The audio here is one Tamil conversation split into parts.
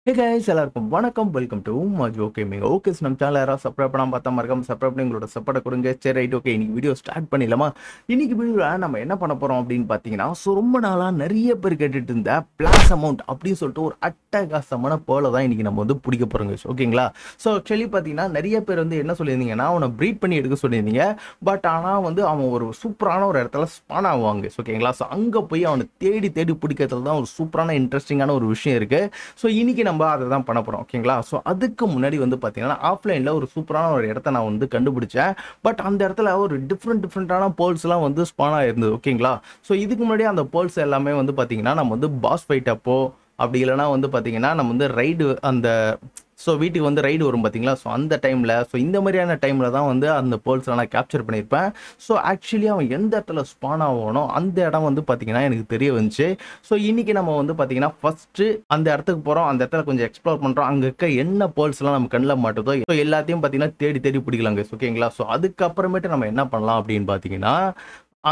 Hey guys, எல்லாருக்கும் வணக்கம். Welcome to Majo Gaming. Okay, நம்ம சேனல் யாராவது சப்ஸ்கிரைப் பண்ணாம பார்த்தா மறக்காம சப்ஸ்கிரைப் பண்ணி உங்களோட சப்போர்ட்டை கொடுங்க. சரி, ரைட், ஓகே. இன்னைக்கு வீடியோ ஸ்டார்ட் பண்ணிடலாமா? இன்னைக்கு வீடியோவில் நம்ம என்ன பண்ண போறோம் அப்படின்னு பார்த்தீங்கன்னா, ரொம்ப நாளாக நிறைய பேர் கேட்டுட்டு இருந்த பிளாஸ் அமௌண்ட் அப்படின்னு சொல்லிட்டு ஒரு அட்டகாசமான பேர்லை தான் இன்னைக்கு நம்ம வந்து பிடிக்க போறோங்க. ஓகேங்களா? ஸோ ஆக்சுவலி பார்த்தீங்கன்னா நிறைய பேர் வந்து என்ன சொல்லியிருந்தீங்கன்னா, அவனை ப்ரீட் பண்ணி எடுக்க சொல்லியிருந்தீங்க. பட் ஆனால் வந்து அவன் ஒரு சூப்பரான ஒரு இடத்துல ஸ்பான் ஆவாங்க. ஓகேங்களா? ஸோ அங்கே போய் அவனை தேடி தேடி பிடிக்கிறதுல தான் ஒரு சூப்பரான இன்ட்ரெஸ்டிங்கான ஒரு விஷயம் இருக்கு. ஸோ இன்னைக்கு நம்ம அதை தான் பண்ண போகிறோம். ஓகேங்களா? ஸோ அதுக்கு முன்னாடி வந்து பார்த்தீங்கன்னா ஆஃப்லைனில் ஒரு சூப்பரான ஒரு இடத்த நான் வந்து கண்டுபிடிச்சேன். பட் அந்த இடத்துல ஒரு டிஃப்ரெண்டான பேர்ல்ஸ்லாம் வந்து ஸ்பானாக இருந்தது. ஓகேங்களா? ஸோ இதுக்கு முன்னாடி அந்த பேர்ல்ஸ் எல்லாமே வந்து பார்த்தீங்கன்னா நம்ம வந்து பாஸ் ஃபைட் அப்போ அப்படி இல்லைனா வந்து பார்த்தீங்கன்னா நம்ம வந்து ரைடு அந்த ஸோ வீட்டுக்கு வந்து ரைடு வரும் பார்த்தீங்களா? ஸோ அந்த டைமில் ஸோ இந்த மாதிரியான டைமில் தான் வந்து அந்த பேர்ல்ஸை நான் கேப்சர் பண்ணியிருப்பேன். ஸோ ஆக்சுவலி அவன் எந்த இடத்துல ஸ்பான் ஆகணும் அந்த இடம் வந்து பார்த்தீங்கன்னா எனக்கு தெரிய வந்துச்சு. ஸோ இன்றைக்கி நம்ம வந்து பார்த்தீங்கன்னா ஃபஸ்ட்டு அந்த இடத்துக்கு போகிறோம். அந்த இடத்துல கொஞ்சம் எக்ஸ்ப்ளோர் பண்ணுறோம். அங்கே இருக்க என்ன பேர்ல்ஸ்லாம் நம்ம கண்ணில் மாட்டுதோ ஸோ எல்லாத்தையும் பார்த்தீங்கன்னா தேடி தேடி பிடிக்கலாங்க. ஓகேங்களா? ஸோ அதுக்கப்புறமேட்டு நம்ம என்ன பண்ணலாம் அப்படின்னு பார்த்தீங்கன்னா,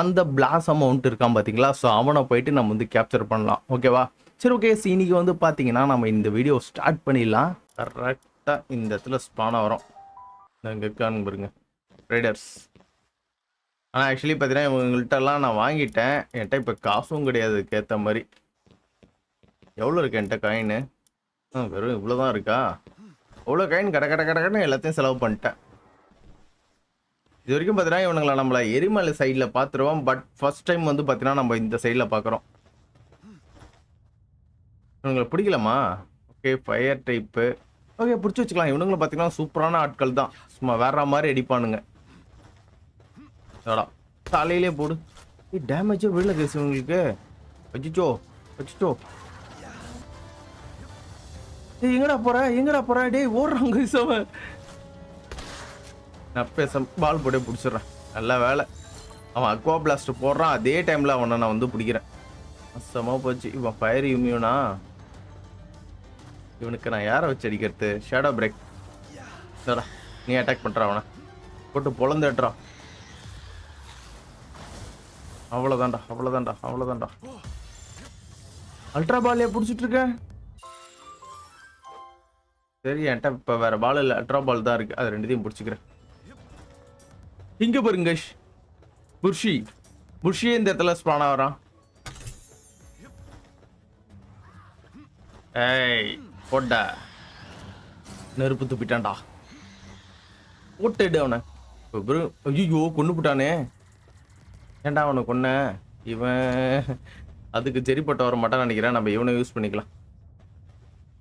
அந்த பிளாஸ் அமௌண்ட் இருக்கான் பார்த்தீங்களா? ஸோ அவனை போயிட்டு நம்ம வந்து கேப்சர் பண்ணலாம். ஓகேவா? சரி, ஓகே. இன்னைக்கு வந்து பார்த்தீங்கன்னா நம்ம இந்த வீடியோ ஸ்டார்ட் பண்ணிடலாம். கரெக்டாக இந்த இடத்துல ஸ்பான் ஆகிறோம். இங்கே இருக்கான்னு பாருங்க, ரைடர்ஸ். ஆனால் ஆக்சுவலி பார்த்தீங்கன்னா இவங்கள்ட்டெல்லாம் நான் வாங்கிட்டேன். என்கிட்ட இப்போ காசும் கிடையாது அதுக்கேற்ற மாதிரி. எவ்வளோ இருக்கு என்கிட்ட காயின்? வெறும் இவ்வளோ தான் இருக்கா? அவ்வளோ காயின் கடன்னு எல்லாத்தையும் செலவு பண்ணிட்டேன். இது வரைக்கும் பார்த்தீங்கன்னா இவனுங்களை நம்மளை எரிமலை சைடில் பார்த்துருவோம். பட் ஃபர்ஸ்ட் டைம் வந்து பார்த்தீங்கன்னா நம்ம இந்த சைடில் பார்க்குறோம். இவங்களை பிடிக்கலாமா? Okay, fire type. ஓகே, பிடிச்சி வச்சுக்கலாம். இவனுங்களும் பார்த்தீங்கன்னா சூப்பரான ஆட்கள் தான். சும்மா வேற மாதிரி அடிப்பானுங்க. எடா தலையிலே போடு. டேமேஜே விழல கேஸ் இவங்களுக்கு. வச்சுச்சோ வச்சுச்சோ. எங்கடா போற டேய், ஓடுறாங்க இசவ. நான் பேச பால் போட்டே பிடிச்சிடுறேன். நல்ல வேலை அவன் அக்வா பிளாஸ்ட் போடுறான். அதே டைமில் அவனை நான் வந்து பிடிக்கிறேன். அசமா போச்சு. இவன் ஃபயர் இம்யூனா? இவனுக்கு நான் யாரை வச்சு அடிக்கிறது? Shadow break. நீ அட்டாக் பண்ற அவனை போட்டு பொழந்துடுறான். அவ்வளோதான்டா. அல்ட்ரா பாலே பிடிச்சிட்டு இருக்க. சரி, என்கிட்ட இப்போ வேற பால் இல்லை, அல்ட்ரா பால் தான் இருக்கு. அது ரெண்டுத்தையும் பிடிச்சிக்கிறேன். இங்க பாருங்க, புர்ஷி இந்த இடத்துல ஸ்பான் ஆகிறான். ஏய் போட்டா, நெருப்பு துப்பிட்டான்டா. போட்டு அவனை. ஐயோ, கொண்டு போட்டானே. ஏன்டா அவனை கொன்ன? இவன் அதுக்கு சரிப்பட்ட வர மாட்டான்னு நினைக்கிறேன். நம்ம இவனை யூஸ் பண்ணிக்கலாம்.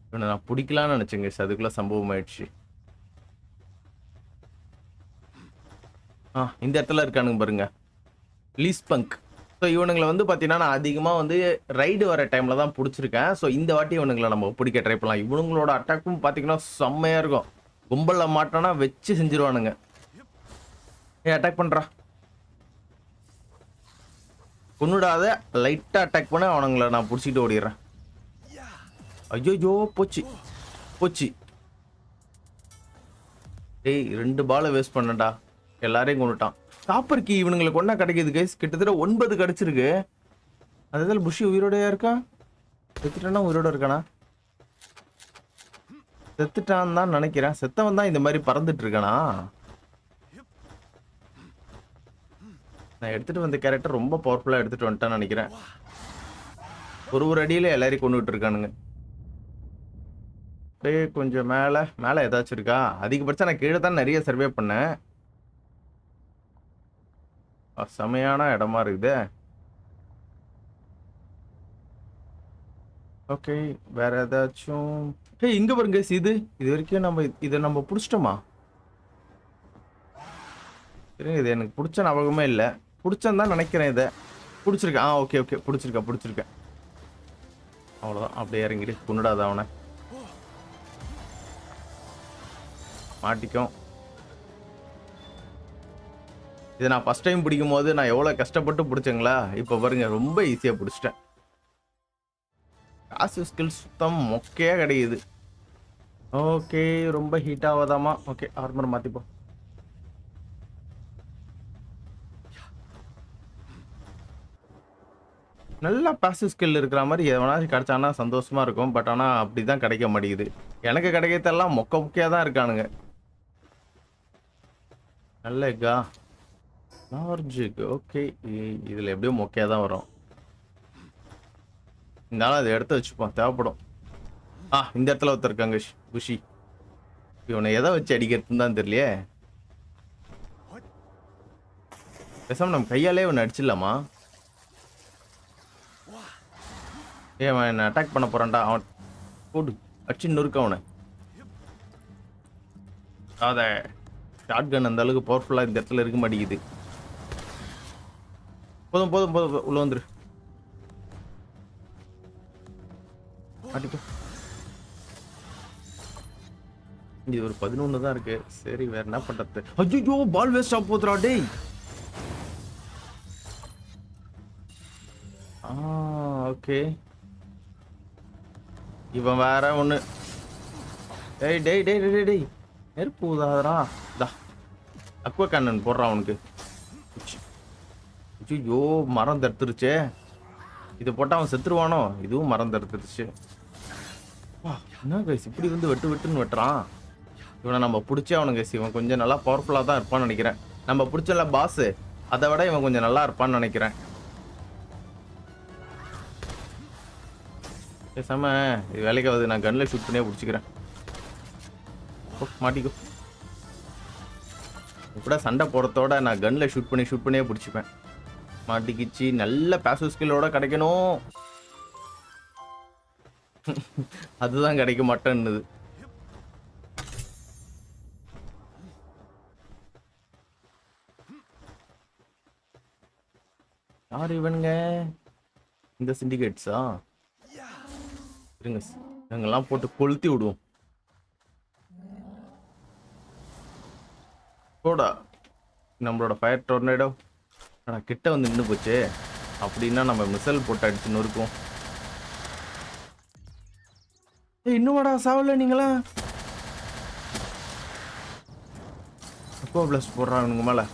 இவனை நான் பிடிக்கலான்னு நினைச்சேங்க. அதுக்குள்ள சம்பவம் ஆயிடுச்சு. இந்த இடத்துல இருக்கானுங்க பாருங்க, லீஸ் பங்க். ஸோ இவனுங்களை வந்து பார்த்தீங்கன்னா நான் அதிகமாக வந்து ரைடு வர டைமில் தான் பிடிச்சிருக்கேன். ஸோ இந்த வாட்டி இவனுங்களை நம்ம பிடிக்க ட்ரை பண்ணலாம். இவனுங்களோட அட்டாக்கும் பார்த்தீங்கன்னா செம்மையாக இருக்கும். கும்பலில் மாட்டோன்னா வச்சு செஞ்சிருவானுங்க. அட்டாக் பண்ணுறா, கொன்னுடாத. லைட்டாக அட்டாக் பண்ண அவனுங்களை நான் பிடிச்சிட்டு ஓடிடுறேன். ஐயோ, போச்சு. டேய், 2 பாலை வேஸ்ட் பண்ணடா. எல்லாரையும் கொண்டுட்டான். காப்பர் கீ இவனுங்களை கொண்டா கிடைக்கிது கைஸ். கிட்டத்தட்ட 9 கிடைச்சிருக்கு. அதுதான் புஷி உயிரோடையா இருக்கா? செத்துட்டானா உயிரோட இருக்கானா? செத்துட்டான் தான் நினைக்கிறேன். செத்தவன் தான் இந்த மாதிரி பறந்துட்டு இருக்கானா? நான் எடுத்துட்டு வந்த கேரக்டர் ரொம்ப பவர்ஃபுல்லா எடுத்துட்டு வந்துட்டான்னு நினைக்கிறேன். ஒரு அடியில எல்லாரையும் கொண்டுட்டு இருக்கானுங்க. அப்படியே கொஞ்சம் மேலே ஏதாச்சும் இருக்கா? அதிகபட்சம் நான் கீழே தான் நிறைய சர்வே பண்ணேன். செமையான இடமா இருக்குது. ஓகே, வேற ஏதாச்சும்? இங்க பாருங்க, இது வரைக்கும் நம்ம இதை நம்ம பிடிச்சிட்டோமா? சரி, இது எனக்கு பிடிச்ச ஞாபகமே இல்லை. பிடிச்சன்னு தான் நினைக்கிறேன். இதை பிடிச்சிருக்கேன். ஓகே, பிடிச்சிருக்கேன். அவ்வளோதான். அப்படியே இறங்கிட்டு கொண்டுடாத அவனை. மாட்டிக்கும். இதை நான் ஃபர்ஸ்ட் டைம் பிடிக்கும் போது நான் எவ்வளோ கஷ்டப்பட்டு பிடிச்சேங்களா? இப்போ பாருங்க, ரொம்ப ஈஸியாக பிடிச்சிட்டேன். காசு ஸ்கில் சுத்தம் மொக்கையாக கிடைக்குது. ஓகே, ரொம்ப ஹீட் ஆகாதாமா? ஓகே, ஆர்மர் மாற்றிப்போம். நல்லா பாசிவ் ஸ்கில் இருக்கிற மாதிரி எவனாச்சும் கிடைச்சானா சந்தோஷமா இருக்கும். பட் ஆனா அப்படிதான் கிடைக்க மாட்டேங்குது. எனக்கு கிடைக்கிறதெல்லாம் மொக்க மொக்கையா தான் இருக்கானுங்க. நல்ல எக்கா லார்ஜ் எக். ஓகே, இதுல எப்படியோ மொக்கையா தான் வரும். இருந்தாலும் அதை எடுத்து வச்சுப்போம், தேவைப்படும். இந்த இடத்துல ஒருத்தர் இருக்காங்க குஷி. இவனை எதை வச்சு அடிக்கிறதுன்னு தான் தெரியலையே. பேசாம நம்ம கையாலே இவனை அடிச்சிடலாமா? அவன் என்ன அட்டாக் பண்ண போறான்டா. அவன் போடு அடிச்சு நொறுக்க அவனை. அத ஷார்ட் கன் அந்த அளவுக்கு பவர்ஃபுல்லா இந்த இடத்துல இருக்க மாட்டேங்குது. போதும் போதும் போதும், உள்ள வந்துரு. இது ஒரு 11 தான் இருக்கு. சரி, வேற என்ன பண்றது? ஐயோ, பால் வேஸ்ட் ஆ போதுடா டேய். ஓகே, இவன் வேற ஒண்ணு. டேய் டேய் டேய் டேய் டேய், நெருப்பு ஊதாதடா. அக்வா கேனன் போடுறான் அவனுக்கு. ஐயோ, மரம் தடுத்துருச்சே. இது போட்டா அவன் செத்துருவானோ? இதுவும் மரம் தடுத்துருச்சு. என்ன கைஸ் இப்படி வந்து வெட்டு வெட்டுன்னு வெட்டுறான். இவனை நம்ம பிடிச்சே அவனு கைஸ். இவன் கொஞ்சம் நல்லா பவர்ஃபுல்லா தான் இருப்பான்னு நினைக்கிறேன். நம்ம பிடிச்சல பாஸ், அதை விட இவன் கொஞ்சம் நல்லா இருப்பான்னு நினைக்கிறேன். பேசாம இது வேலைக்கு ஆகுது, நான் கன்ல ஷூட் பண்ணியே பிடிச்சிக்கிறேன். மாட்டிக்கோ. கூட சண்டை போடுறதோட நான் கன்ல ஷூட் பண்ணியே பிடிச்சிப்பேன். மாட்டிக்கிச்சு. நல்ல பாசிவ் ஸ்கில்லோட கிடைக்கணும். அதுதான் கிடைக்க மாட்டேன்னுது. யார் இவனுங்க? இந்த சிண்டிகேட்ஸா? இருங்க, நாங்கெல்லாம் போட்டு கொளுத்தி விடுவோம். போடா நம்மளோட ஃபயர் டோர்னேடோ. ஆனால் கிட்ட வந்து நின்று போச்சு. அப்படின்னா நம்ம மிசைல் போட்டு அடிச்சு நொறுக்குவோம். இன்னும்டா சாவல நீங்களா? பிளஸ் போடுறாங்க மேல.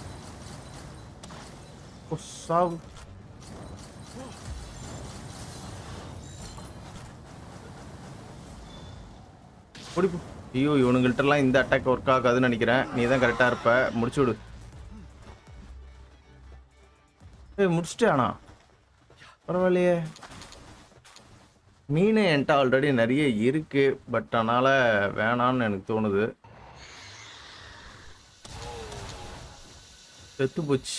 சாவு. ஐயோ, இவனுங்கள்ட்டலாம் இந்த அட்டாக் ஒர்க் ஆகாதுன்னு நினைக்கிறேன். நீ தான் கரெக்டா இருப்ப. முடிச்சு விடு. முடிச்சிட்டானா? பரவாயில்லையே. மீன் என்கிட்ட ஆல்ரெடி நிறைய இருக்கு. பட் அதனால வேணான்னு எனக்கு தோணுது. செத்து போச்சு.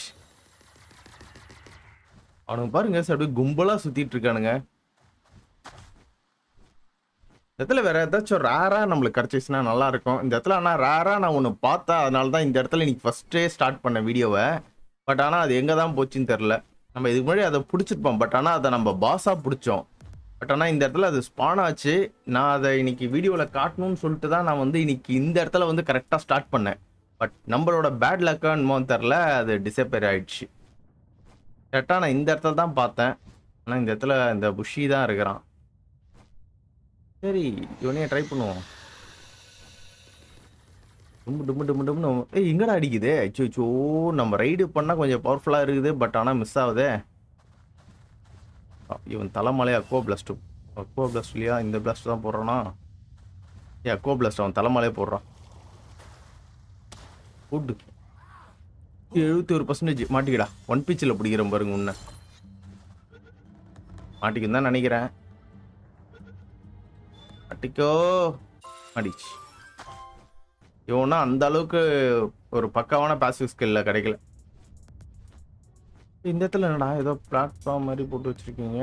அவனுங்க பாருங்க, அப்படியே கும்பலா சுத்திட்டு இருக்கானுங்க. இந்த இடத்துல வேற ஏதாச்சும் ரேரா நம்மளுக்கு கிடைச்சிச்சுன்னா நல்லா இருக்கும். இந்த இடத்துல ஆனால் ரேரா நான் ஒன்று பார்த்தேன். அதனால தான் இந்த இடத்துல இன்னைக்கு ஃபர்ஸ்டே ஸ்டார்ட் பண்ண வீடியோவை. பட் ஆனால் அது எங்கே தான் போச்சுன்னு தெரில. நம்ம இதுக்கு முன்னாடி அதை பிடிச்சிருப்போம். பட் ஆனால் அதை நம்ம பாஸாக பிடிச்சோம். பட் ஆனால் இந்த இடத்துல அது ஸ்பான் ஆச்சு. நான் அதை இன்னைக்கு வீடியோவில் காட்டணும்னு சொல்லிட்டு தான் நான் வந்து இன்னைக்கு இந்த இடத்துல வந்து கரெக்டாக ஸ்டார்ட் பண்ணேன். பட் நம்மளோட பேட் லக்கான்னு தெரில, அது டிசப்பேர் ஆயிடுச்சு. கரெக்டாக நான் இந்த இடத்துல தான் பார்த்தேன். ஆனால் இந்த இடத்துல இந்த புஷி தான் இருக்கிறான். சரி, இவனையே ட்ரை பண்ணுவோம். எங்கடா அடிக்குது? அச்சோ, நம்ம ரைடு பண்ணா கொஞ்சம் பவர்ஃபுல்லா இருக்குது. பட் ஆனா மிஸ் ஆகுதே. இவன் Thalamalai Aqua blast. Aqua blast இல்லையா? இந்த பிளாஸ்ட் தான் போடுறானா? அக்வா பிளாஸ்ட் அவன் தலைமலையே போடுறான். ஃபுட்டு 71% மாட்டிக்கடா. ஒன் பிச்சில் பிடிக்கிறேன் பாருங்க. உன்ன மாட்டிக்குன்னு தான் நினைக்கிறேன். மாட்டிக்கோ. மாட்டிச்சு. இவனா அந்த அளவுக்கு ஒரு பக்காவான பாசிவ் ஸ்கில்ல கிடைக்கல. இந்த இடத்துல என்னடா ஏதோ பிளாட்ஃபார்ம் மாதிரி போட்டு வச்சிருக்கீங்க.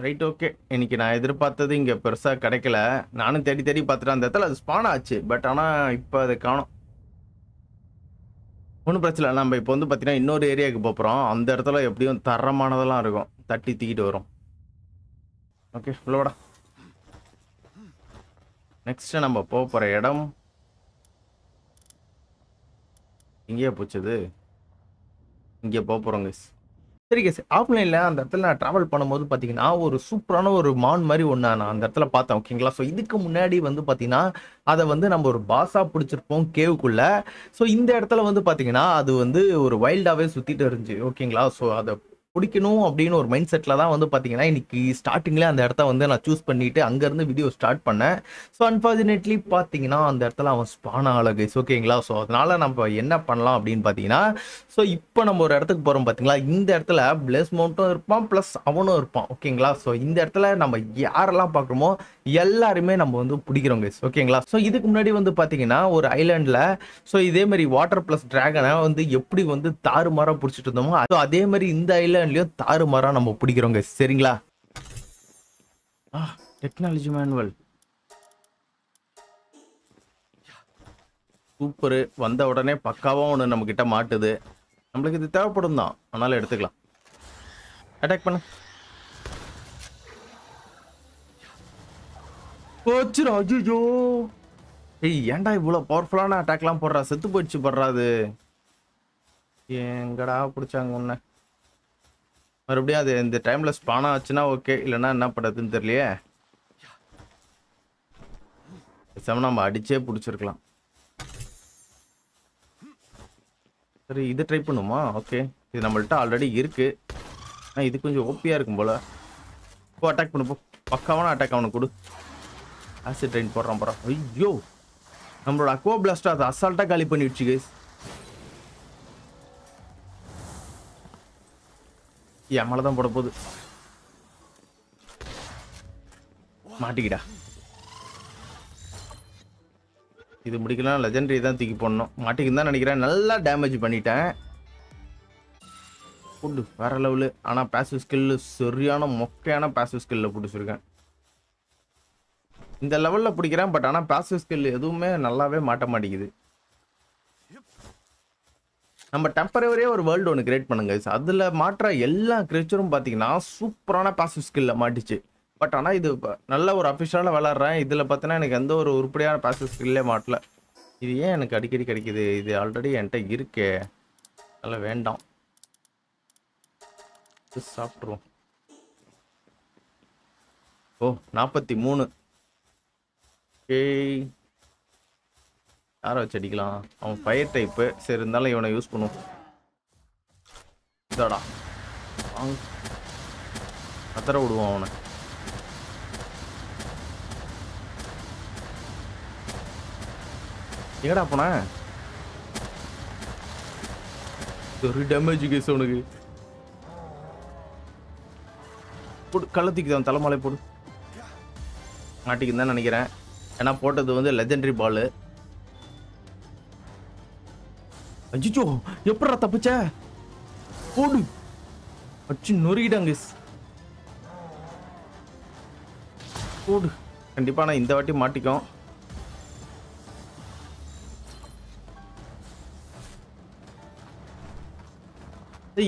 Right, okay. இன்னைக்கு நான் எதிர்பார்த்தது இங்க பெருசா கிடைக்கல. நானும் தேடி தேடி பார்த்துட்டேன். அந்த இடத்துல அது ஸ்பான் ஆச்சு. பட் ஆனா இப்போ அதை காணோம். ஒன்றும் பிரச்சனை இல்லை. நம்ம இப்போ வந்து பார்த்தீங்கன்னா இன்னொரு ஏரியாவுக்கு போகிறோம். அந்த இடத்துல எப்படியும் தரமானதெல்லாம் இருக்கும். தட்டி தூக்கிட்டு வரும். ஓகே, உள்ளவாடா. நெக்ஸ்ட் நம்ம போகிற இடம் இங்கேயே போச்சது. இங்கே போகிறோங்க. சரி கேஸ் ஆஃப்லைன்ல அந்த இடத்துல நான் டிராவல் பண்ணும்போது பார்த்தீங்கன்னா, ஒரு சூப்பரான ஒரு மான் மாரி ஒண்ணு நான் அந்த இடத்துல பார்த்தேன். ஓகேங்களா. ஸோ இதுக்கு முன்னாடி வந்து பார்த்தீங்கன்னா, அத வந்து நம்ம ஒரு பாஸா புடிச்சிருப்போம் கேவுக்குள்ள. ஸோ இந்த இடத்துல வந்து பார்த்தீங்கன்னா, அது வந்து ஒரு வைல்டாவே சுத்திட்டு இருந்துச்சு. ஓகேங்களா. ஸோ அத புடிக்கணும் அப்படின்னு ஒரு மைண்ட் செட்ல தான் வந்து பார்த்தீங்கன்னா, இன்னைக்கு ஸ்டார்ட்டிங்ல அந்த இடத்த வந்து நான் சூஸ் பண்ணிட்டு அங்கருந்து வீடியோ ஸ்டார்ட் பண்ணேன். ஸோ அன்பார்ச்சுனேட்லி பார்த்தீங்கன்னா, அந்த இடத்துல அவன் ஸ்பான் ஆகல கைஸ். ஓகேங்களா. ஸோ அதனால நம்ம என்ன பண்ணலாம் அப்படின்னு பார்த்தீங்கன்னா, ஸோ இப்போ நம்ம ஒரு இடத்துக்கு போறோம் பார்த்தீங்களா, இந்த இடத்துல பிளேஸ் மவுண்ட்டும் இருப்பான், ப்ளஸ் அவனும் இருப்பான். ஓகேங்களா. ஸோ இந்த இடத்துல நம்ம யாரெல்லாம் பார்க்குறோமோ எல்லாருமே நம்ம வந்து பிடிக்கிறோம் கைஸ். ஓகேங்களா. ஸோ இதுக்கு முன்னாடி வந்து பார்த்தீங்கன்னா, ஒரு ஐலாண்ட்ல ஸோ இதே மாதிரி வாட்டர் பிளஸ் டிராகனை வந்து எப்படி வந்து தாறுமாறா பிடிச்சிட்டு இருந்தோமோ, ஸோ அதே மாதிரி இந்த ஐலாண்ட்லயும் தாறுமாறா நம்ம பிடிக்கிறோம் கைஸ். சரிங்களா. Technology manual super. வந்த உடனே பக்காவா ஒன்று நம்ம கிட்ட மாட்டுது. நம்மளுக்கு இது தேவைப்படும் தான், ஆனாலும் எடுத்துக்கலாம். அட்டாக் பண்ணு. போச்சுடா. அஜிஜோ. ஏய் ஏன்டா இவ்வளோ பவர்ஃபுல்லான அட்டாக்லாம் போடுறா? செத்து போயிடுச்சு படுறா அது. எங்கடா பிடிச்சாங்க உன்ன? மறுபடியும் அது இந்த டைம்ல ஸ்பான் ஆச்சுன்னா ஓகே, இல்லைன்னா என்ன பண்ணுறதுன்னு தெரியலையே. பேசாம நம்ம அடிச்சே பிடிச்சிருக்கலாம். சரி இது ட்ரை பண்ணுமா? ஓகே, இது நம்மள்ட்ட ஆல்ரெடி இருக்கு. இது கொஞ்சம் ஓப்பியா இருக்கும் போல. போ அட்டாக் பண்ணு போ. பக்காவான அட்டாக் அவனுக்கு கொடு. ஆசிட் ட்ரெயின் போடுறான் போறான். ஐயோ, நம்மளோட அக்வா பிளாஸ்ட் அதை அசால்ட்டா காலி பண்ணிடுச்சு கைஸ். என் மேல தான் போட போகுது. மாட்டிக்கிடா. இது முடிக்கலாம், லெஜெண்டரி தான் தூக்கி போடணும். மாட்டிக்கின்னு தான் நினைக்கிறேன். நல்லா டேமேஜ் பண்ணிட்டேன். ஃபுட்டு வேற லெவலு. ஆனால் பேசிவ் ஸ்கில்லு சரியான மொக்கையான பேசிவ் ஸ்கில்ல பிடிச்சிருக்கேன். இந்த லெவலில் பிடிக்கிறேன், பட் ஆனால் பேசிவ் ஸ்கில் எதுவுமே நல்லாவே மாட்ட மாட்டேங்குது. நம்ம டெம்பரவரியாக ஒரு வேர்ல்டு ஒன்று கிரியேட் பண்ணுங்க. அதில் மாற்ற எல்லா கிரியேச்சரும் பார்த்தீங்கன்னா சூப்பரான பேசிவ் ஸ்கில்ல மாட்டிச்சு. பட் ஆனால் இது நல்ல ஒரு அஃபிஷியலாக விளாட்றேன். இதில் பார்த்தீங்கன்னா எனக்கு எந்த ஒரு உருப்படியான பேசிவ் ஸ்கில்லே மாட்டல. இது ஏன் எனக்கு அடிக்கடி கிடைக்குது? இது ஆல்ரெடி என்கிட்ட இருக்கே, அதெல்லாம் வேண்டாம். சாப்பிட்ருவோம். ஓ 43. ஓகே, யாரை வச்சு அடிக்கலாம்? அவன் ஃபயர் டைப்பு. சரி இருந்தாலும் இவனை யூஸ் பண்ணுவோம். இதாடா அத்தர விடுவான் அவனை. எங்கடா போன? ஒரு டேமேஜ் கேஸ் அவனுக்கு. போடு கள்ளத்திக்கு தான் தலைமலை போடு. மாட்டிக்கு தான் நினைக்கிறேன். ஏன்னா போட்டது வந்து லெஜெண்டரி பால். அஜிச்சோ எப்படா தப்பிச்ச? போடு. அச்சு நொறுக்கிட்டாங்க. போடு. கண்டிப்பா நான் இந்த வாட்டி மாட்டிக்கும்.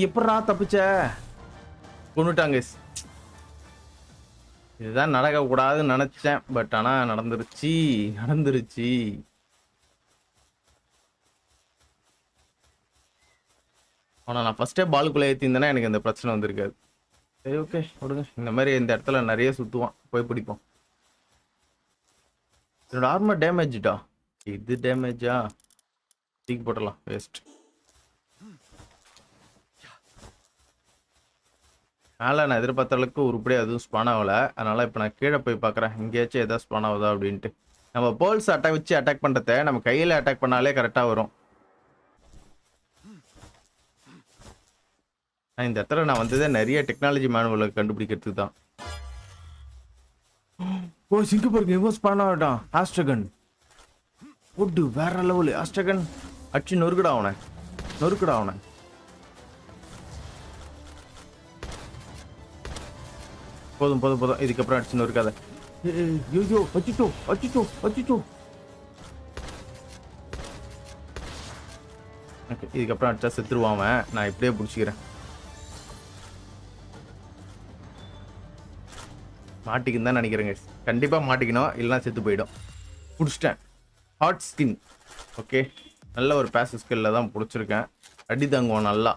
எப்படா தப்பிச்ச? கொண்டுட்டாங்க. இதுதான் நடக்க கூடாதுன்னு நினைச்சேன், பட் ஆனா நடந்துருச்சு. ஆனா நான் ஃபர்ஸ்டே பாலுக்குள்ள ஏத்திருந்தேன்னா எனக்கு இந்த பிரச்சனை வந்திருக்காது. சரி ஓகே விடுங்க. இந்த மாதிரி இந்த இடத்துல நிறைய சுத்துவான், போய் பிடிப்போம். என்னோட ஆர்மர் டேமேஜ்டா. இது டேமேஜா? தூக்கி போட்டலாம், வேஸ்ட். மேலே நான் எதிர்பார்த்த அளவுக்கு உருப்படியாக எதுவும் ஸ்பான் ஆகலை. அதனால் இப்போ நான் கீழே போய் பார்க்குறேன், எங்கேயாச்சும் எதாவது ஸ்பான் ஆகுதா அப்படின்ட்டு. நம்ம போல்ஸ் வச்சு அட்டாக் பண்ணுறத நம்ம கையில் அட்டாக் பண்ணாலே கரெக்டாக வரும். இந்த இடத்துல நான் வந்ததே நிறைய டெக்னாலஜி மேனுவலை கண்டுபிடிக்கிறதுக்கு தான். ஓ சிங்கு பாருங்க, எவ்வளோ ஸ்பான் ஆகட்டான். ஆஸ்ட்ரகன் ஃபுட்டு வேற லெவலு. ஆஸ்ட்ரகன் அச்சு நொறுக்குடா அவனை. போதும். இதுக்கப்புறம் அடிச்சுன்னு இருக்காத. ஐயோ அச்சிச்சோ. இதுக்கப்புறம் அடிச்சா செத்துருவான். நான் இப்படியே பிடிச்சிக்கிறேன். மாட்டிக்குன்னு தான் நினைக்கிறேங்க. கண்டிப்பா மாட்டிக்கணும், இல்லைன்னா செத்து போயிடும். பிடிச்சிட்டேன். Hot skin. ஓகே, நல்ல ஒரு பேசிவ் ஸ்கில்ல தான் பிடிச்சிருக்கேன். அடி தாங்குவான் நல்லா.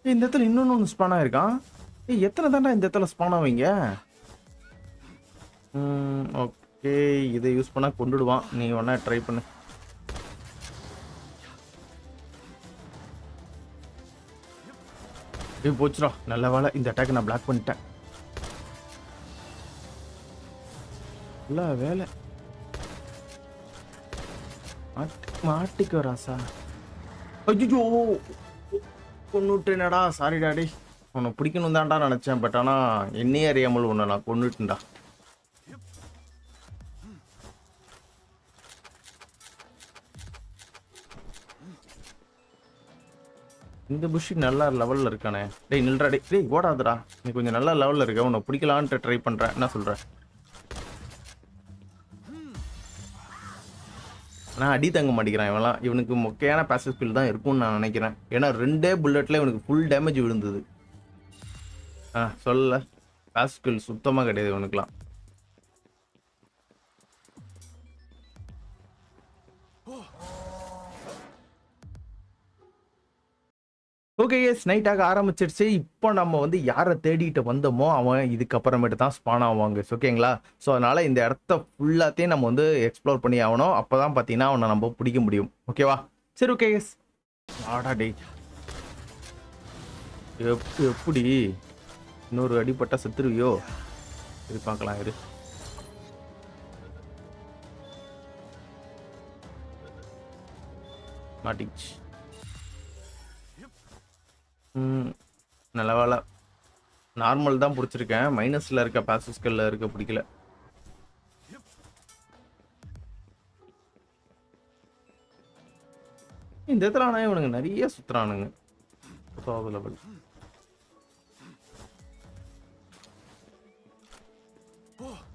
இந்த இடத்துல இன்னொன்னு ஸ்பான் ஆயிருக்கான். எத்தனை தாண்டா இந்த இடத்துல ஸ்பான் ஆவீங்க? ஓகே, இதை யூஸ் பண்ணா கொண்டுடுவான். நீ வேணா ட்ரை பண்ணு. போச்சுடா, நல்ல வேலை இந்த அட்டாக் நான் பிளாக் பண்ணிட்டேன். நல்ல வேலை. மாட்டிக்கோ ராசா. ஐயோ, கொன்னுட்டேனடா. சாரி டாடி, உன்னை பிடிக்கணும் தான்டா நினைச்சேன். பட் ஆனா என்னையே அறியாமல் உன்னை நான் கொன்னுட்டேன்டா. இந்த புஷி நல்ல லெவல்ல இருக்கானே. டேய் நில்றா, டேய் ஓடாதடா. நீ கொஞ்சம் நல்ல லெவல்ல இருக்க, உன்னை பிடிக்கலான்ட்டு ட்ரை பண்றேன். என்ன சொல்ற? நான் அடி தங்க மாட்டேங்கிறான் இவன்லாம். இவனுக்கு மொக்கையான பேசிவ் ஸ்கில் தான் இருக்கும்னு நான் நினைக்கிறேன். ஏன்னா 2 புல்லட்ல இவனுக்கு ஃபுல் டேமேஜ் விழுந்தது. சொல்லல, பேசிவ் ஸ்கில் சுத்தமா கிடையாது இவனுக்குலாம். ஓகே எஸ், நைட்டாக ஆரம்பிச்சிருச்சு. இப்போ நம்ம வந்து யாரை தேடிட்டு வந்தோமோ அவன் இதுக்கப்புறமேட்டு தான் ஸ்பான் ஆவாங்க. ஓகேங்களா? ஸோ அதனால இந்த இடத்த ஃபுல்லாத்தையும் நம்ம வந்து எக்ஸ்ப்ளோர் பண்ணி ஆகணும். அப்போ தான் பார்த்தீங்கன்னா அவனை நம்ம பிடிக்க முடியும். ஓகேவா? சரி ஓகே எஸ். ஆடா டே, எப்படி இன்னொரு அடிப்பட்டா செத்துருவியோ? இது பார்க்கலாம் இரு. மாட்டிச்சு. நல்ல வேலை, நார்மல் தான் பிடிச்சிருக்கேன். மைனஸ்ல இருக்க பாசிவ் ஸ்கில்ல இருக்க பிடிக்கல. இந்த இடத்துல ஆனால் இவனுங்க நிறைய சுத்துறானுங்க. 10வது லெவல்.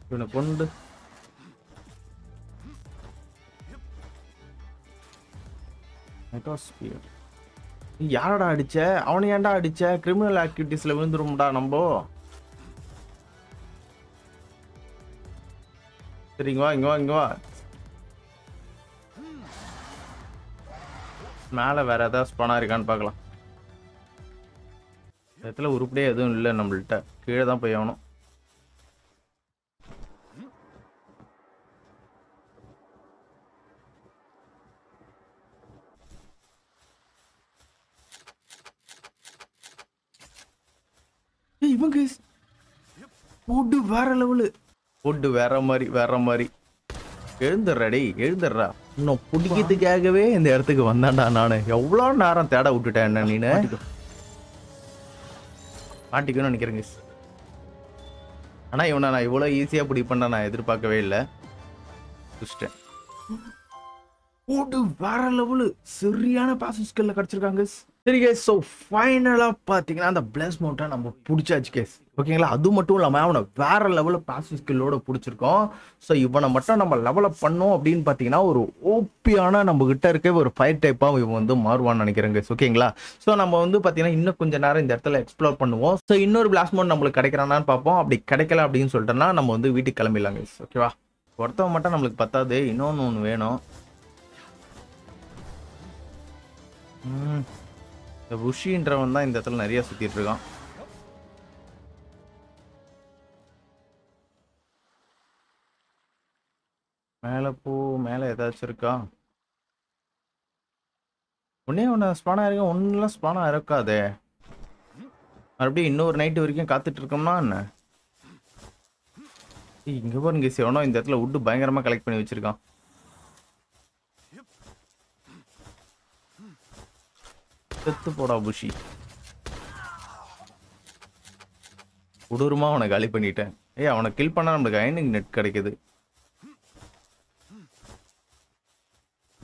இவனை கொண்டு யாரடா அடிச்ச? அவனை ஏன்டா அடிச்ச? கிரிமினல் ஆக்டிவிட்டிஸ்ல விழுந்துரும்டா நம்ம. சரிங்க வா, இங்க வா, இங்க வா. மேல வேற ஏதாவது ஸ்பானா இருக்கான்னு பார்க்கலாம். இடத்துல உருப்படியே எதுவும் இல்லை நம்மள்கிட்ட. கீழே தான் போய் ஆகணும். இவங்க போட்டு வேற லெவலு, போட்டு வேற மாதிரி. எழுந்துடுறா டேய், எழுந்துடுறா. இன்னும் பிடிக்கிறதுக்காகவே இந்த இடத்துக்கு வந்தான்டா நானு. எவ்வளோ நேரம் தேட விட்டுட்டேன் என்ன நீனு. மாட்டிக்கணும்னு நினைக்கிறேங்க. ஆனா இவனை நான் இவ்வளோ ஈஸியா பிடிப்பேன் நான் எதிர்பார்க்கவே இல்லை. புடிச்சிட்டேன். போட்டு வேற லெவலு, சரியான பாசிவ் ஸ்கில்ல கிடைச்சிருக்காங்க. சரி கேஸ், ஸோ ஃபைனலாக பார்த்தீங்கன்னா அந்த பிளஸ் மவுண்ட்டை நம்ம பிடிச்சாச்சு கேஸ். ஓகேங்களா? அது மட்டும் இல்லாமல் அவனை வேற லெவலில் பாசிவ் ஸ்கில்லோட பிடிச்சிருக்கோம். ஸோ இவனை மட்டும் நம்ம லெவலப் பண்ணோம் அப்படின்னு பார்த்தீங்கன்னா ஒரு ஓபியான நம்ம கிட்ட இருக்க ஒரு ஃபயர் டைப்பாக இவன் வந்து மாறுவான்னு நினைக்கிறேங்க. ஓகேங்களா? ஸோ நம்ம வந்து பார்த்தீங்கன்னா இன்னும் கொஞ்சம் நேரம் இந்த இடத்துல எக்ஸ்ப்ளோர் பண்ணுவோம். ஸோ இன்னொரு பிளாஸ் மவுண்ட் நம்மளுக்கு கிடைக்கிறானான்னு பார்ப்போம். அப்படி கிடைக்கல அப்படின்னு சொல்லிட்டோம்னா நம்ம வந்து வீட்டுக்கு கிளம்பிடலாங்க. ஓகேவா? ஒருத்தவன் மட்டும் நம்மளுக்கு பத்தாது, இன்னொன்று வேணும். இந்த புஷின்றவன் தான் இந்த இடத்துல நிறைய சுத்திட்டு இருக்கான். மேல போ, மேல ஏதாச்சும் இருக்கா? ஒன்னு ஸ்பானா இருக்க, ஒன்னுலாம் ஸ்பானா இருக்காதே. மறுபடியும் இன்னொரு நைட்டு வரைக்கும் காத்துட்டு இருக்கோம்னா என்ன? இங்க பாருங்க, எவனோ இந்த இடத்துல வுட்டு பயங்கரமா கலெக்ட் பண்ணி வச்சிருக்கான். செத்து போடா புஷி. கொடூரமா அவனை காலி பண்ணிட்டேன். அவனை கில் பண்ணா நம்மளுக்கு அயனிங் நெட் கிடைக்குது.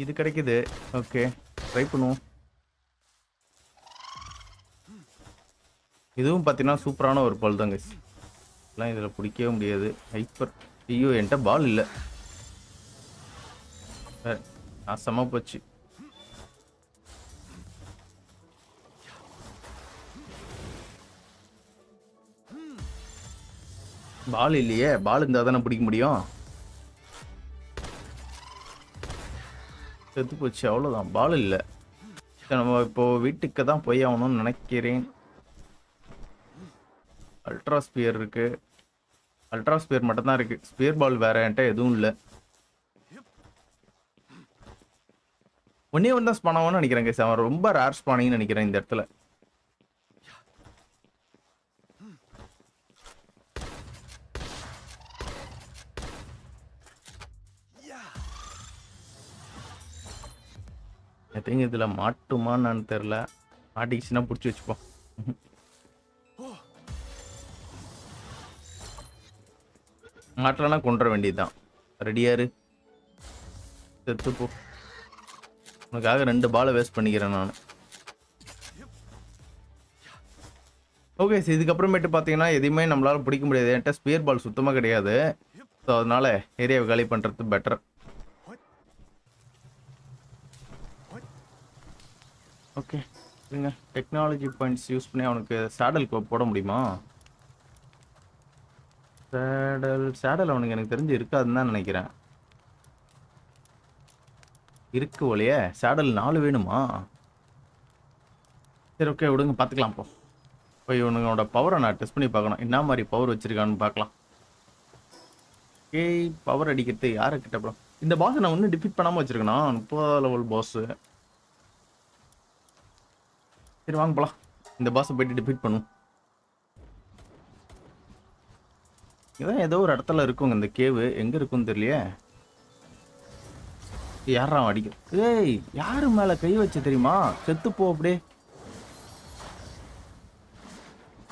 இது கிடைக்குது. ஓகே, ட்ரை பண்ணுவோம். இதுவும் பார்த்தீங்கன்னா சூப்பரான ஒரு பல் தாங்க. எல்லாம் இதில் பிடிக்கவே முடியாது. ஹைப்பர். ஐயோ, என்கிட்ட பால் இல்லை. நாசமா போச்சு. பால் இல்லையே. பால் இருந்தால் தானே பிடிக்க முடியும். செத்து போச்சு, அவ்வளோதான். பால் இல்லை. நம்ம இப்போ வீட்டுக்கு தான் போய் ஆகணும்னு நினைக்கிறேன். அல்ட்ரா ஸ்பியர் இருக்கு. அல்ட்ரா ஸ்பியர் மட்டும் தான் இருக்கு. ஸ்பியர் பால் வேற என்கிட்ட எதுவும் இல்லை. ஒன்னே ஒன்று தான் ஸ்பான் ஆகும்னு நினைக்கிறேன் கைஸ். அவன் ரொம்ப ரேர் ஸ்பானிங்னு நினைக்கிறேன் இந்த இடத்துல. ஐ திங்க் இதுல மாட்டுமான்னு தெரியல. மாட்டிக்கிச்சுன்னா பிடிச்சி வச்சுப்போம். மாட்டலன்னா கொண்டுற வேண்டியதுதான். ரெடியாரு செத்துப்போ. உனக்காக 2 பாலை வேஸ்ட் பண்ணிக்கிறேன் நான். ஓகே, இதுக்கப்புறமேட்டு பார்த்தீங்கன்னா எதையுமே நம்மளால பிடிக்க முடியாது. என்கிட்ட ஸ்பியர் பால் சுத்தமாக கிடையாது. ஸோ அதனால ஏரியாவை காலி பண்ணுறது பெட்டர். ஓகே சரிங்க. டெக்னாலஜி பாயிண்ட்ஸ் யூஸ் பண்ணி அவனுக்கு சேடல் போட முடியுமா? சேடல் அவனுக்கு எனக்கு தெரிஞ்சு இருக்காதுன்னு தான் நினைக்கிறேன். இருக்கு ஒலையே. சேடல் 4 வேணுமா? சரி ஓகே விடுங்க, பார்த்துக்கலாம். இப்போ இவனுங்களோட பவரை நான் டெஸ்ட் பண்ணி பார்க்கணும். என்ன மாதிரி பவர் வச்சிருக்கான்னு பார்க்கலாம். ஏய், பவர் அடிக்கிறது யாருக்கிட்ட ப்ரோ? இந்த பாஸை நான் இன்னும் டிஃபீட் பண்ணாமல் வச்சிருக்கேனா? 30 லெவல் பாஸு. சரி வாங்க போலாம். இந்த பாஸை போயிட்டு டிஃபீட் பண்ணும். இதான் ஏதோ ஒரு இடத்துல இருக்குங்க இந்த கேவு. எங்க இருக்குன்னு தெரியலையே. யாரா அடிக்கும்? ஏய், யாரு மேல கை வச்சு தெரியுமா? செத்து போ அப்படியே.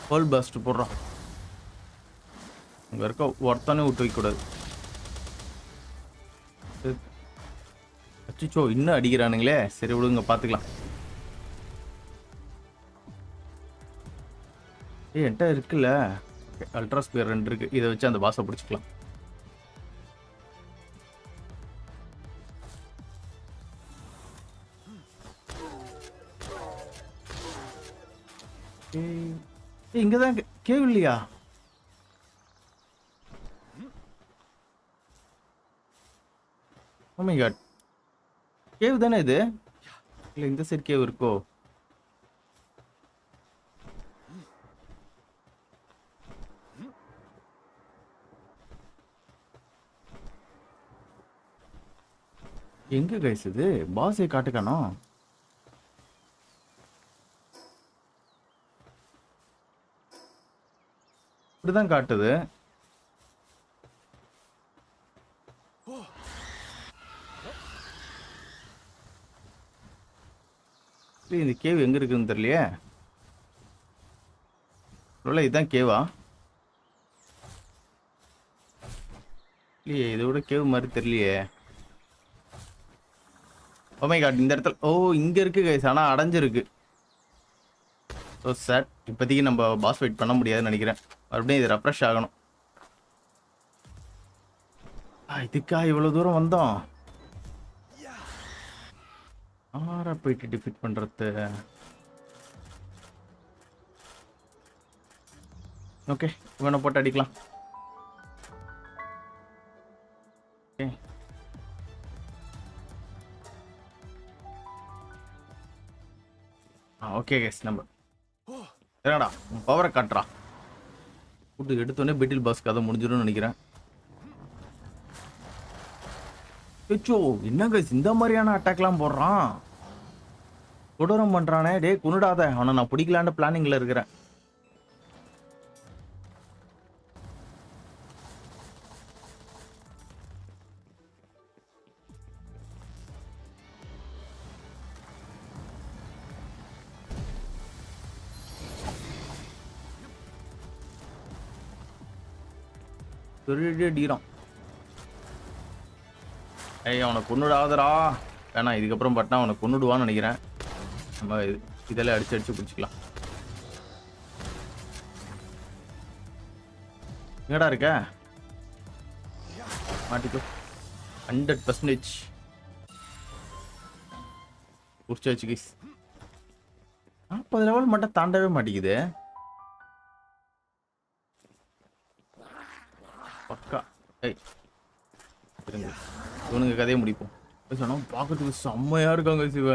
ஹோல் பஸ்ட் போடுறான். இங்க இருக்க ஒருத்தானே விட்டு வைக்க கூடாது. அச்சோ, இன்னும் அடிக்கிறானுங்களே. சரி விடுங்க, பாத்துக்கலாம். ஏய், என்கிட்ட இருக்குல்ல அல்ட்ரா ஸ்பியர் 2 இருக்கு. இதை வச்சு அந்த பாஸை பிடிச்சிக்கலாம். இங்கதான் கேவ் இல்லையா? Oh my god. கேவ் தானே இது? இல்ல இந்த சைடு கேவ் இருக்கோ? எங்க கைஸ் இது? பாஸை காட்டுக்கானோ? இப்படிதான் காட்டுது. இந்த கேவ் எங்க இருக்குன்னு தெரியலையே. இதுதான் கேவா? இல்லையே, இதை விட கேவ் மாதிரி தெரியலையே. ஓ மை காட், இந்த இடத்துல இங்க இருக்கு கைஸ். ஆனா அடைஞ்சிருக்கு. ஸோ சார், இப்போதைக்கு நம்ம பாஸ் வெயிட் பண்ண முடியாதுன்னு நினைக்கிறேன். மறுபடியும் இது ரெஃப்ரெஷ் ஆகணும். இதுக்கா இவ்வளவு தூரம் வந்தோம்? ஆரா போயிட்டு டிஃபீட் பண்றது. ஓகே, இவனை போட்டு அடிக்கலாம். ஓகே கைஸ், நம்ம என்னடா பவரை காட்டுறா. கூட்டு எடுத்தோடனே பெட்டில் பாஸ் கதை முடிஞ்சிடும்னு நினைக்கிறேன். என்ன கைஸ் இந்த மாதிரியான அட்டாக்லாம் போடுறான்? கொடூரம் பண்றானே. டே குனுடாத, அவனை நான் பிடிக்கலான்னு பிளானிங்ல இருக்கிறேன். அடிக்கிறான். ஏய், அவனை கொன்னுடாதரா. வேணா, இதுக்கப்புறம் பட்டினா அவனை கொன்னுடுவான்னு நினைக்கிறேன். நம்ம இதெல்லாம் அடிச்சு பிடிச்சிக்கலாம். எங்கடா இருக்க? மாட்டிக்கோ. 100% புடிச்சாச்சு கைஸ். 40 லெவல் மட்டும் தாண்டவே மாட்டேங்குது. பக்கா. ஏய், இவனுங்க கதையை முடிப்போம். சொன்னா பார்க்கறதுக்கு செம்மையா இருக்காங்க சிவ.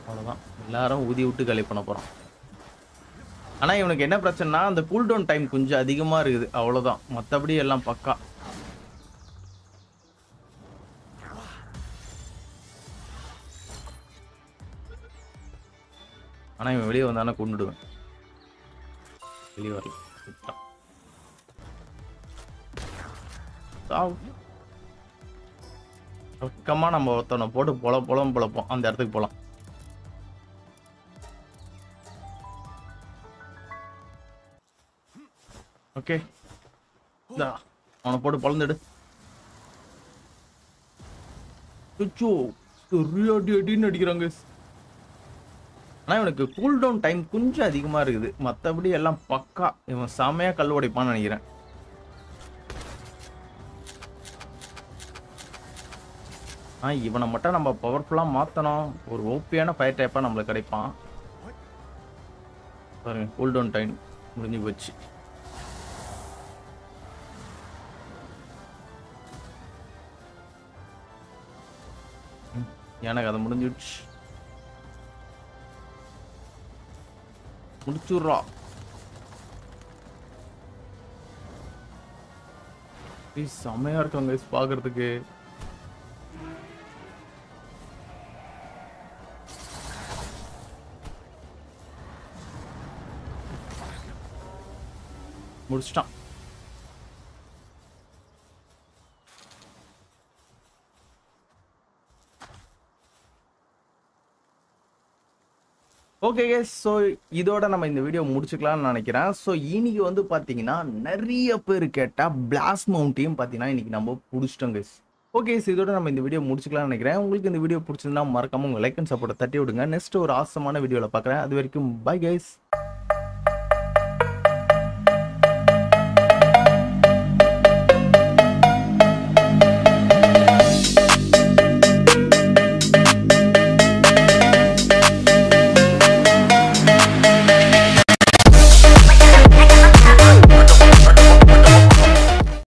அவ்வளோதான், எல்லாரும் ஊதி விட்டு காலி பண்ண போகிறோம். ஆனால் இவனுக்கு என்ன பிரச்சனைனா அந்த கூல்டவுன் டைம் கொஞ்சம் அதிகமாக இருக்குது, அவ்வளோதான். மற்றபடி எல்லாம் பக்கா. ஆனால் இவன் வெளியே வந்தானே கொண்டுடுவேன். வெளியே வரல. பக்கமாக நம்ம ஒருத்தனை போட்டு பொழப்போம். அந்த இடத்துக்கு போகலாம். ஓகே, அவனை போட்டு பொழந்துடு. அடின்னு அடிக்கிறாங்க. ஆனால் இவனுக்கு கூல்டவுன் டைம் கொஞ்சம் அதிகமாக இருக்குது, மற்றபடி எல்லாம் பக்கா. இவன் செமையாக கல் உடைப்பான்னு நினைக்கிறேன். இவனை மட்டும் நம்ம பவர்ஃபுல்லாக மாற்றணும். ஒரு ஓபியான ஃபயர் டைப்பாக நம்மளுக்கு கிடைப்பான். பாருங்க, கூல்டவுன் டைம் முடிஞ்சு போச்சு. எனக்கு அதை முடிஞ்சிடுச்சு. முடிச்சுடுறா. செமையா இருக்காங்க பாக்குறதுக்கு. முடிச்சிட்டான். ஓகே கேஸ், ஸோ இதோட நம்ம இந்த வீடியோ முடிச்சுக்கலாம்னு நினைக்கிறேன். ஸோ இன்னைக்கு வந்து பார்த்தீங்கன்னா நிறைய பேர் கேட்டால் பிளாஸ்ட் மவுண்டையும் பார்த்தீங்கன்னா இன்னைக்கு நம்ம பிடிச்சிட்டோம் கேஸ். ஓகே, ஸோ இதோட நம்ம இந்த வீடியோ முடிச்சுக்கலாம்னு நினைக்கிறேன். உங்களுக்கு இந்த வீடியோ பிடிச்சிருந்தா மறக்காம உங்கள் லைக் அண்ட் சப்போர்ட்டை தட்டி விடுங்க. நெக்ஸ்ட் ஒரு ஆசமான வீடியோவில் பார்க்குறேன். அது வரைக்கும் பை கைஸ்.